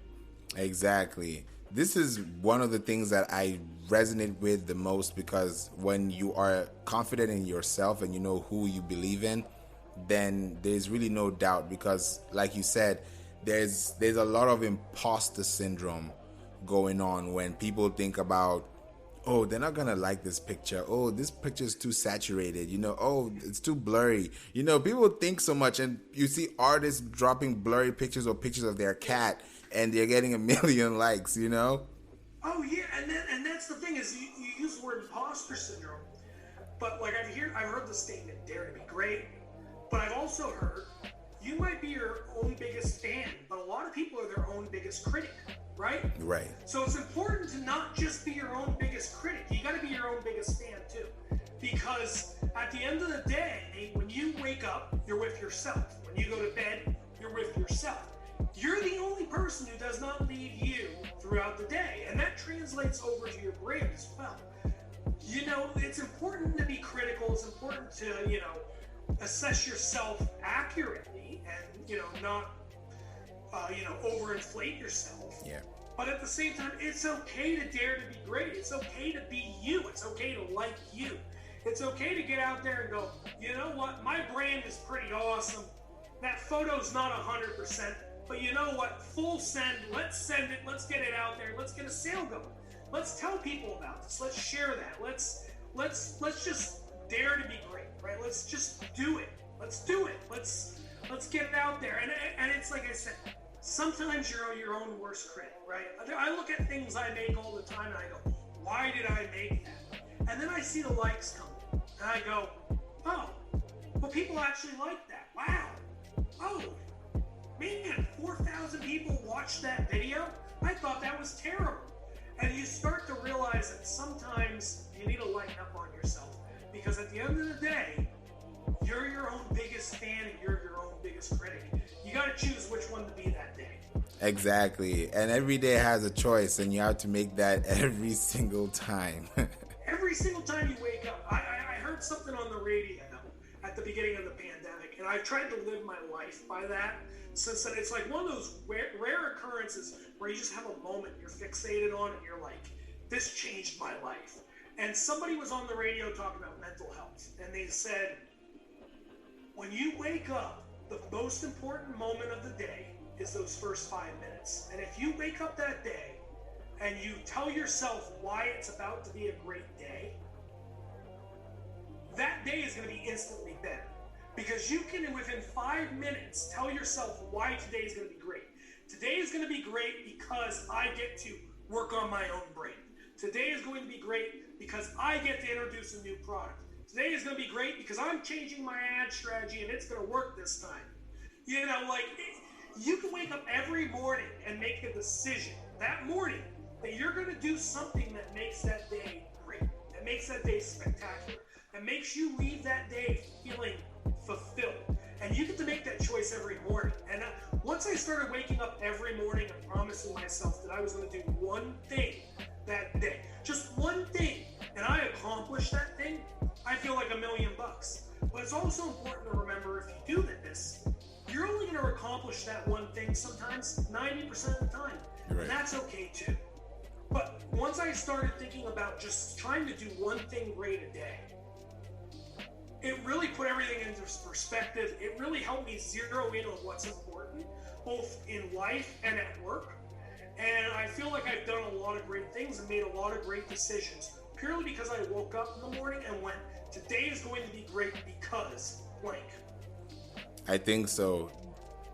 Exactly. This is one of the things that I resonate with the most, because when you are confident in yourself and you know who you believe in, then there's really no doubt, because like you said, there's a lot of imposter syndrome going on when people think about, oh, they're not gonna like this picture. Oh, this picture is too saturated. Oh, it's too blurry. People think so much, and you see artists dropping blurry pictures or pictures of their cat, and they're getting 1 million likes. Oh yeah, and that's the thing is you use the word imposter syndrome, but like I've heard the statement "dare to be great," but I've also heard you might be your own biggest fan, but a lot of people are their own biggest critic. Right? Right. So it's important to not just be your own biggest critic. You got to be your own biggest fan too. Because at the end of the day, when you wake up, you're with yourself. When you go to bed, you're with yourself. You're the only person who does not leave you throughout the day. And that translates over to your brand as well. It's important to be critical. It's important to, assess yourself accurately and, not overinflate yourself. Yeah. But at the same time, it's okay to dare to be great. It's okay to be you. It's okay to like you. It's okay to get out there and go, you know what? My brand is pretty awesome. That photo's not 100%, but you know what? Full send. Let's send it. Let's get it out there. Let's get a sale going. Let's tell people about this. Let's share that. Let's just dare to be great, right? Let's just do it. Let's do it. Let's get it out there. And it's like I said, sometimes you're your own worst critic, right? I look at things I make all the time and I go, why did I make that? And then I see the likes come in and I go, oh, well, people actually like that. Wow. Oh, man, 4,000 people watched that video? I thought that was terrible. And you start to realize that sometimes you need to lighten up on yourself, because at the end of the day, you're your own biggest fan and you're your own biggest critic. You got to choose which one to be that day. Exactly. And every day has a choice, and you have to make that every single time. Every single time you wake up. I heard something on the radio at the beginning of the pandemic, and I've tried to live my life by that since then. It's like one of those rare occurrences where you just have a moment you're fixated on and you're like, this changed my life. And somebody was on the radio talking about mental health, and they said, when you wake up, the most important moment of the day is those first 5 minutes. And if you wake up that day and you tell yourself why it's about to be a great day, that day is going to be instantly better. Because you can, within 5 minutes, tell yourself why today is going to be great. Today is going to be great because I get to work on my own brand. Today is going to be great because I get to introduce a new product. Today is going to be great because I'm changing my ad strategy and it's going to work this time. You know, like, you can wake up every morning and make a decision that morning that you're going to do something that makes that day great, that makes that day spectacular, that makes you leave that day feeling fulfilled. And you get to make that choice every morning. And once I started waking up every morning and promising myself that I was going to do one thing that day, just one thing, and I accomplished that thing, I feel like $1 million. But it's also important to remember, if you do this, you're only going to accomplish that one thing sometimes 90% of the time. Right. And that's okay too. But once I started thinking about just trying to do one thing great a day, it really put everything into perspective. It really helped me zero in on what's important, both in life and at work. And I feel like I've done a lot of great things and made a lot of great decisions, purely because I woke up in the morning and went, today is going to be great because blank. I think so.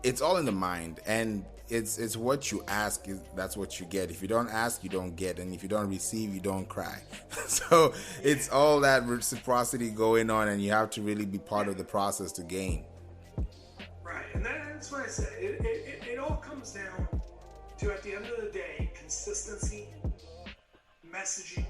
It's all in the mind, and it's what you ask, that's what you get. If you don't ask, you don't get, and if you don't receive, you don't cry. So it's all that reciprocity going on, and you have to really be part of the process to gain. Right, and that's what I said. It all comes down to, at the end of the day, consistency, messaging,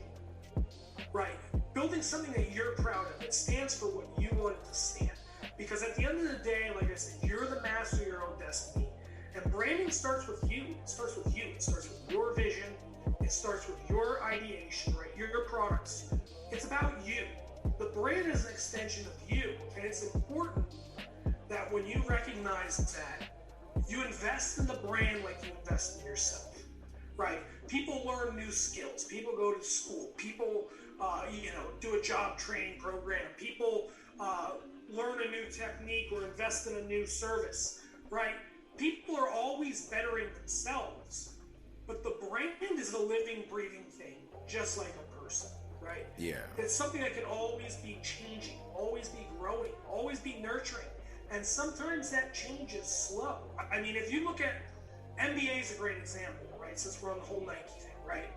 right? Building something that you're proud of, that stands for what you want it to stand. Because at the end of the day, like I said, you're the master of your own destiny. And branding starts with you. It starts with you. It starts with your vision. It starts with your ideation, right? Your products. It's about you. The brand is an extension of you. And it's important that when you recognize that, you invest in the brand like you invest in yourself, right? People learn new skills. People go to school. People, do a job training program. People learn a new technique or invest in a new service, right? People are always bettering themselves, but the brand is a living, breathing thing, just like a person, right? Yeah. It's something that can always be changing, always be growing, always be nurturing. And sometimes that change is slow. I mean, if you look at NBA is a great example, right? Since we're on the whole Nike thing, right?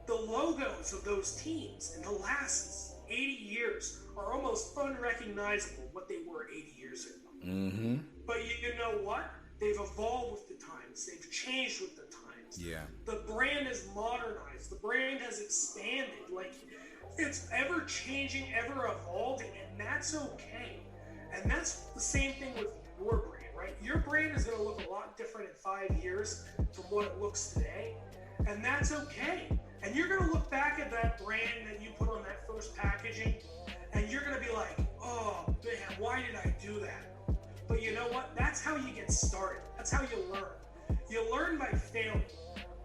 The logos of those teams in the last 80 years are almost unrecognizable what they were 80 years ago. Mm-hmm. But you know what? They've evolved with the times. They've changed with the times. Yeah. The brand is modernized. The brand has expanded. Like, it's ever changing, ever evolving, and that's okay. And that's the same thing with your brand, right? Your brand is going to look a lot different in 5 years from what it looks today, and that's okay. And you're going to look back at that brand that you put on that first packaging, and you're going to be like, oh, man, why did I do that? But you know what? That's how you get started. That's how you learn. You learn by failing.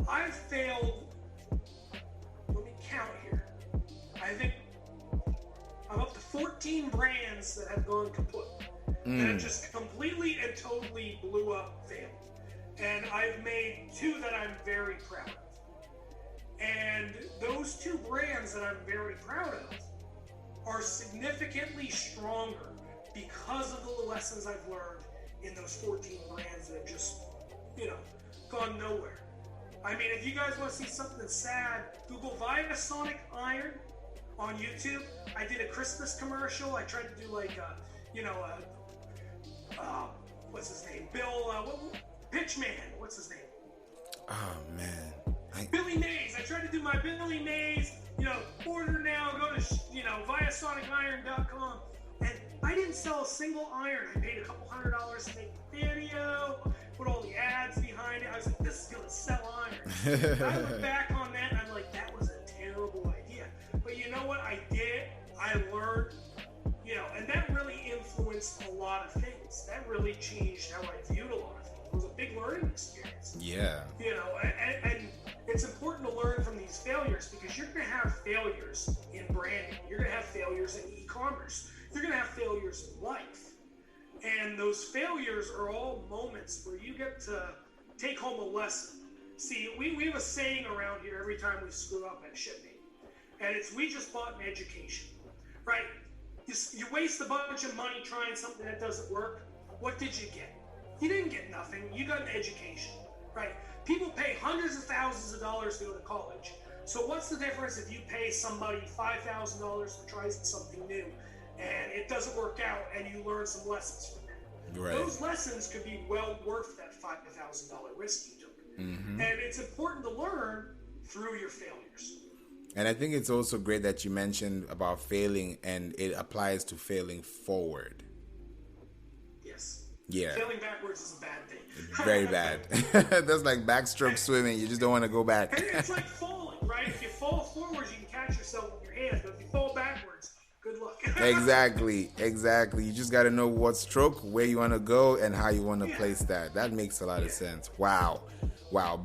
I've failed, let me count here. I think I'm up to 14 brands that have gone kaput. That have just completely and totally blew up, failed. And I've made 2 that I'm very proud of. And those 2 brands that I'm very proud of are significantly stronger because of the lessons I've learned in those 14 brands that have just, gone nowhere. I mean, if you guys want to see something sad, Google Viasonic Iron on YouTube. I did a Christmas commercial. I tried to do what's his name? Bill, Pitchman. What's his name? Oh, man. Billy Mays. I tried to do my Billy Mays, order now, go to, viasoniciron.com. And I didn't sell a single iron. I paid a couple $100 to make the video, put all the ads behind it. I was like, this is going to sell iron. I look back on that and I'm like, that was a terrible idea. But you know what? I did it. I learned, and that really influenced a lot of things. That really changed how I viewed a lot of things. It was a big learning experience. Yeah. And it's important to learn from these failures because you're going to have failures in branding. You're going to have failures in e-commerce. You're going to have failures in life. And those failures are all moments where you get to take home a lesson. See, we have a saying around here every time we screw up at Shipmate. And it's, we just bought an education, right? You waste a bunch of money trying something that doesn't work. What did you get? You didn't get nothing. You got an education, right? People pay hundreds of thousands of dollars to go to college. So what's the difference if you pay somebody $5,000 to try something new and it doesn't work out and you learn some lessons from it? Right. Those lessons could be well worth that $5,000 risk you took. Mm-hmm. And it's important to learn through your failures. And I think it's also great that you mentioned about failing, and it applies to failing forward. Yes. Yeah. Failing backwards is a bad thing. Very bad. That's like backstroke swimming. You just don't want to go back. It's like falling, right? If you fall forwards, you can catch yourself with your hand. But if you fall backwards, good luck. Exactly. You just got to know what stroke, where you want to go, and how you want to place that. That makes a lot of sense. Wow.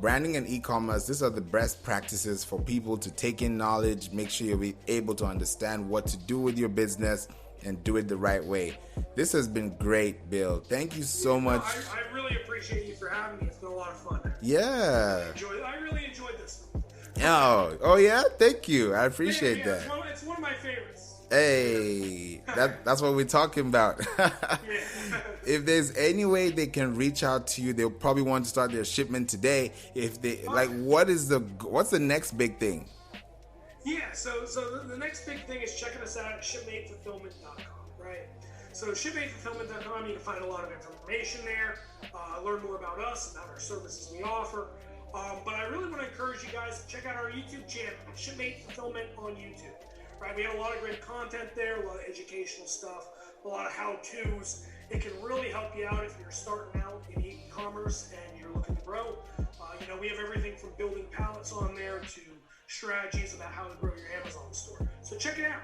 Branding and e-commerce, these are the best practices for people to take in knowledge, make sure you're able to understand what to do with your business and do it the right way. This has been great, Bill. Thank you so much. I really appreciate you for having me. It's been a lot of fun. Yeah. I really enjoyed this. Oh yeah? Thank you. I appreciate that. It's one of my favorites. Hey, that's what we're talking about. If there's any way they can reach out to you, they'll probably want to start their shipment today. If they what's the next big thing? Yeah, so the next big thing is checking us out at shipmatefulfillment.com, right? So shipmatefulfillment.com, you can find a lot of information there, learn more about us, about our services we offer. But I really want to encourage you guys to check out our YouTube channel, Shipmate Fulfillment on YouTube. Right, we have a lot of great content there, a lot of educational stuff, a lot of how-tos. It can really help you out if you're starting out in e-commerce and you're looking to grow. We have everything from building pallets on there to strategies about how to grow your Amazon store. So check it out.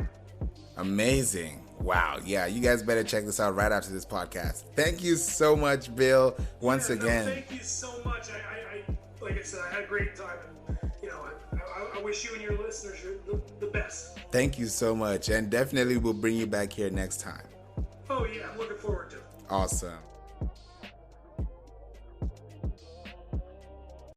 Amazing. Wow. Yeah, you guys better check this out right after this podcast. Thank you so much, Bill, once again. Thank you so much. I like I said, I had a great time. I wish you and your listeners the best. Thank you so much. And definitely we'll bring you back here next time. Oh, yeah. I'm looking forward to it. Awesome.